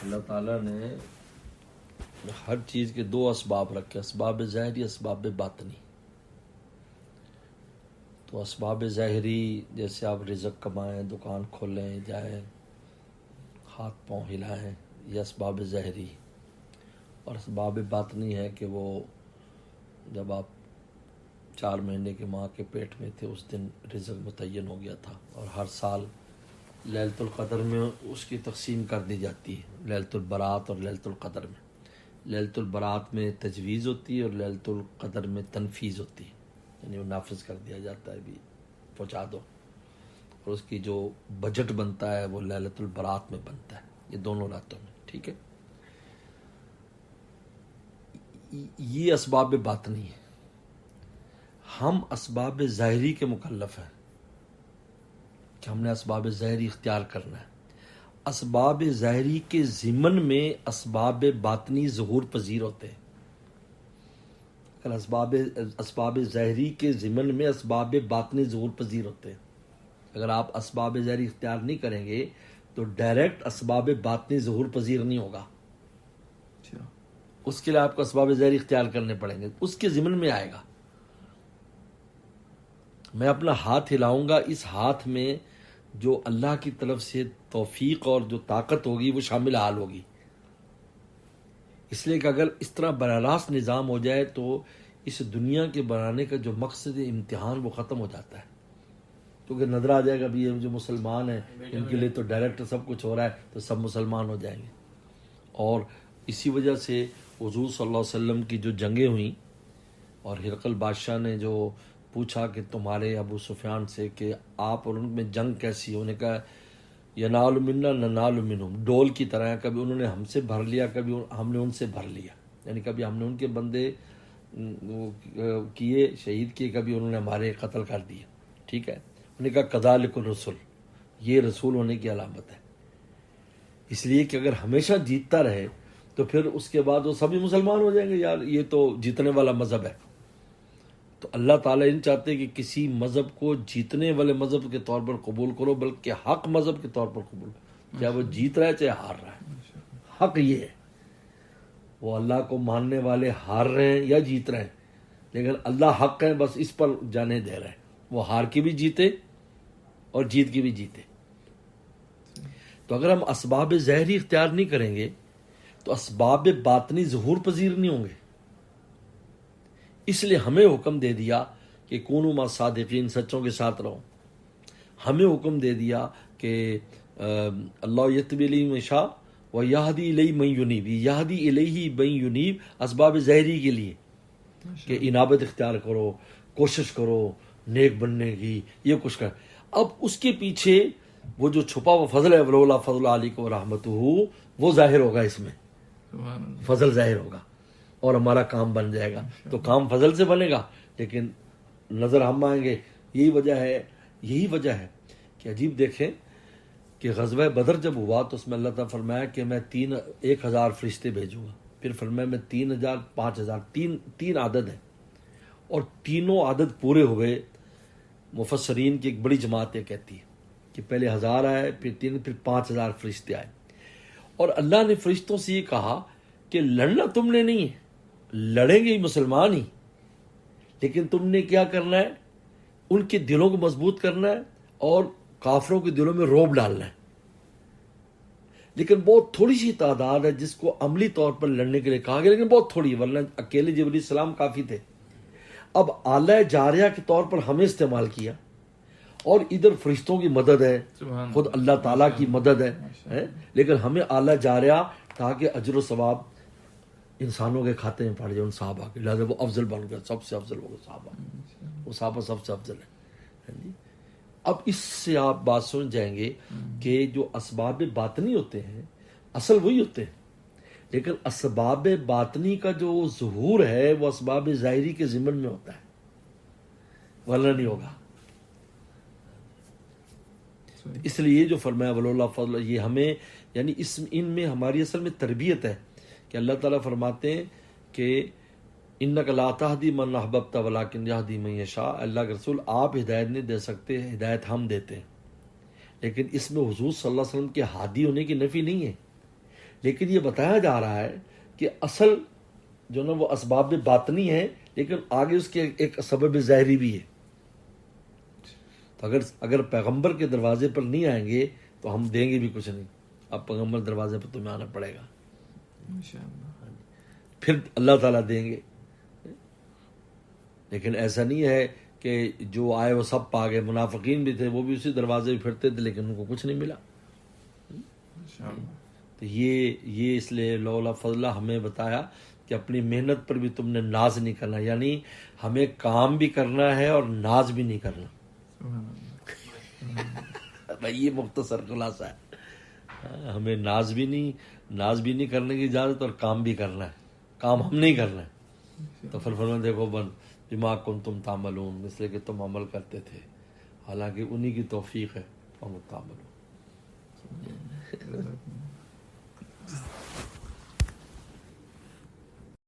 اللہ تعالیٰ نے ہر چیز کے دو اسباب رکھے، اسباب ظاہری، اسباب باطنی۔ تو اسباب ظاہری جیسے آپ رزق کمائیں، دکان کھولیں، جائیں، ہاتھ پاؤں ہلائیں، یہ اسباب ظاہری۔ اور اسباب باطنی ہے کہ وہ جب آپ 4 مہینے کے ماں کے پیٹ میں تھے اس دن رزق متعین ہو گیا تھا، اور ہر سال لیلۃ القدر میں اس کی تقسیم کر دی جاتی ہے، لیلۃ البرات اور لیلۃ القدر میں۔ لیلۃ البرات میں تجویز ہوتی ہے اور لیلۃ القدر میں تنفیذ ہوتی ہے، یعنی وہ نافذ کر دیا جاتا ہے، بھی پہنچا دو۔ اور اس کی جو بجٹ بنتا ہے وہ لیلۃ البرات میں بنتا ہے، یہ دونوں راتوں میں، ٹھیک ہے۔ یہ اسباب باطنی ہے۔ ہم اسباب ظاہری کے مکلف ہیں کہ ہم نے اسباب ظاہری اختیار کرنا ہے۔ اسباب ظاہری کے ضمن میں اسباب باطنی ظہور پذیر ہوتے ہیں۔ اگر اسباب ظاہری کے ضمن میں اسباب باطنی ظہور پذیر ہوتے ہیں۔ اگر آپ اسباب ظاہری اختیار نہیں کریں گے تو ڈائریکٹ اسباب باطنی ظہور پذیر نہیں ہوگا۔ اس کے لیے آپ کو اسباب ظاہری اختیار کرنے پڑیں گے، اس کے ضمن میں آئے گا۔ میں اپنا ہاتھ ہلاؤں گا، اس ہاتھ میں جو اللہ کی طرف سے توفیق اور جو طاقت ہوگی وہ شامل حال ہوگی۔ اس لیے کہ اگر اس طرح براہ راست نظام ہو جائے تو اس دنیا کے بنانے کا جو مقصد امتحان وہ ختم ہو جاتا ہے، کیونکہ نظر آ جائے گا بھی یہ جو مسلمان ہیں ان کے لیے تو ڈائریکٹ سب کچھ ہو رہا ہے تو سب مسلمان ہو جائیں گے۔ اور اسی وجہ سے حضور صلی اللہ علیہ وسلم کی جو جنگیں ہوئیں اور ہرقل بادشاہ نے جو پوچھا کہ تمہارے ابو سفیان سے کہ آپ اور ان میں جنگ کیسی ہے، انہوں نے کہا ینال منا ننال منہم، ڈول کی طرح، کبھی انہوں نے ہم سے بھر لیا، کبھی ہم نے ان سے بھر لیا، یعنی کبھی ہم نے ان کے بندے کیے، شہید کیے، کبھی انہوں نے ہمارے قتل کر دیے، ٹھیک ہے۔ انہوں نے کہا کذالک الرسل، یہ رسول ہونے کی علامت ہے۔ اس لیے کہ اگر ہمیشہ جیتتا رہے تو پھر اس کے بعد وہ سبھی مسلمان ہو جائیں گے، یار یہ تو جیتنے والا مذہب ہے۔ تو اللہ تعالیٰ نہیں چاہتے کہ کسی مذہب کو جیتنے والے مذہب کے طور پر قبول کرو، بلکہ حق مذہب کے طور پر قبول کرو، چاہے وہ جیت رہا ہے چاہے ہار رہا ہے۔ حق یہ ہے، وہ اللہ کو ماننے والے ہار رہے ہیں یا جیت رہے ہیں، لیکن اللہ حق ہے، بس اس پر جانے دے رہے ہیں، وہ ہار کی بھی جیتے اور جیت کی بھی جیتے۔ تو اگر ہم اسباب ظاہری اختیار نہیں کریں گے تو اسباب باطنی ظہور پذیر نہیں ہوں گے۔ اس لیے ہمیں حکم دے دیا کہ کونوا مع صادقین، سچوں کے ساتھ رہو۔ ہمیں حکم دے دیا کہ اللہ یتبی الیہ من یشاء و یہدی الیہ من ینیب، یہدی الیہ من ینیب اسباب ظاہری کے لیے کہ انابت اختیار کرو، کوشش کرو نیک بننے کی، یہ کچھ کر۔ اب اس کے پیچھے وہ جو چھپا ہوا فضل ہے، ولولا فضل علیکم ورحمتہ، وہ ظاہر ہوگا، اس میں فضل ظاہر ہوگا اور ہمارا کام بن جائے گا۔ تو کام فضل سے بنے گا، لیکن نظر ہم آئیں گے۔ یہی وجہ ہے کہ عجیب دیکھیں کہ غزوہ بدر جب ہوا تو اس میں اللہ تعالیٰ فرمایا کہ میں 1000 فرشتے بھیجوں گا، پھر فرمایا میں 3000 5000، تین عدد ہیں، اور تینوں عدد پورے ہوئے۔ مفسرین کی ایک بڑی جماعت یہ کہتی ہے کہ پہلے 1000 آئے، پھر 5000 فرشتے آئے، اور اللہ نے فرشتوں سے یہ کہا کہ لڑنا تم نے نہیں ہے، لڑیں گے مسلمان ہی، لیکن تم نے کیا کرنا ہے، ان کے دلوں کو مضبوط کرنا ہے اور کافروں کے دلوں میں رعب ڈالنا ہے۔ لیکن بہت تھوڑی سی تعداد ہے جس کو عملی طور پر لڑنے کے لیے کہا گیا، لیکن بہت تھوڑی ہے، ورنہ اکیلے جبرائیل السلام کافی تھے۔ اب آلہ جاریہ کے طور پر ہمیں استعمال کیا، اور ادھر فرشتوں کی مدد ہے، خود اللہ تعالیٰ کی مدد ہے، لیکن ہمیں آلہ جاریہ تاکہ اجر و ثواب انسانوں کے کھاتے میں پڑ جائے، ان صحابہ کے، لہٰذا وہ افضل بن گیا، سب سے افضل ہو گئے صحابہ، وہ صحابہ سب سے افضل ہے۔ اب اس سے آپ بات سمجھ جائیں گے کہ جو اسباب باطنی ہوتے ہیں اصل وہی ہوتے ہیں، لیکن اسباب باطنی کا جو ظہور ہے وہ اسباب ظاہری کے ضمن میں ہوتا ہے، ورنہ نہیں ہوگا۔ اس لیے یہ جو فرمایا ولولا فضل، یہ ہمیں یعنی ان میں ہماری اصل میں تربیت ہے کہ اللہ تعالیٰ فرماتے ہیں کہ انک لا تہدی من احببت ولکن یہدی من یشاء، اللہ کے رسول آپ ہدایت نہیں دے سکتے، ہدایت ہم دیتے ہیں، لیکن اس میں حضور صلی اللہ علیہ وسلم کے ہادی ہونے کی نفی نہیں ہے، لیکن یہ بتایا جا رہا ہے کہ اصل جو نا وہ اسباب باطنی ہے، لیکن آگے اس کے ایک سبب ظاہری بھی ہے. تو اگر پیغمبر کے دروازے پر نہیں آئیں گے تو ہم دیں گے بھی کچھ نہیں. اب پیغمبر دروازے پر تمہیں آنا پڑے گا، پھر اللہ تعالیٰ دیں گے. لیکن ایسا نہیں ہے کہ جو آئے وہ سب پا گئے. منافقین بھی تھے، وہ بھی اسی دروازے پہ پھرتے تھے، لیکن ان کو کچھ نہیں ملا. تو یہ اس لیے لولا فضلہ ہمیں بتایا کہ اپنی محنت پر بھی تم نے ناز نہیں کرنا، یعنی ہمیں کام بھی کرنا ہے اور ناز بھی نہیں کرنا. بھائی یہ مختصر خلاصہ ہے. ہمیں ناز بھی نہیں کرنے کی اجازت، اور کام بھی کرنا ہے. کام ہم نہیں کرنا ہے. تو پھر فرمایا دیکھو بما کنتم تعملون، اس لیے کہ تم عمل کرتے تھے، حالانکہ انہی کی توفیق ہے. ہم تعملون.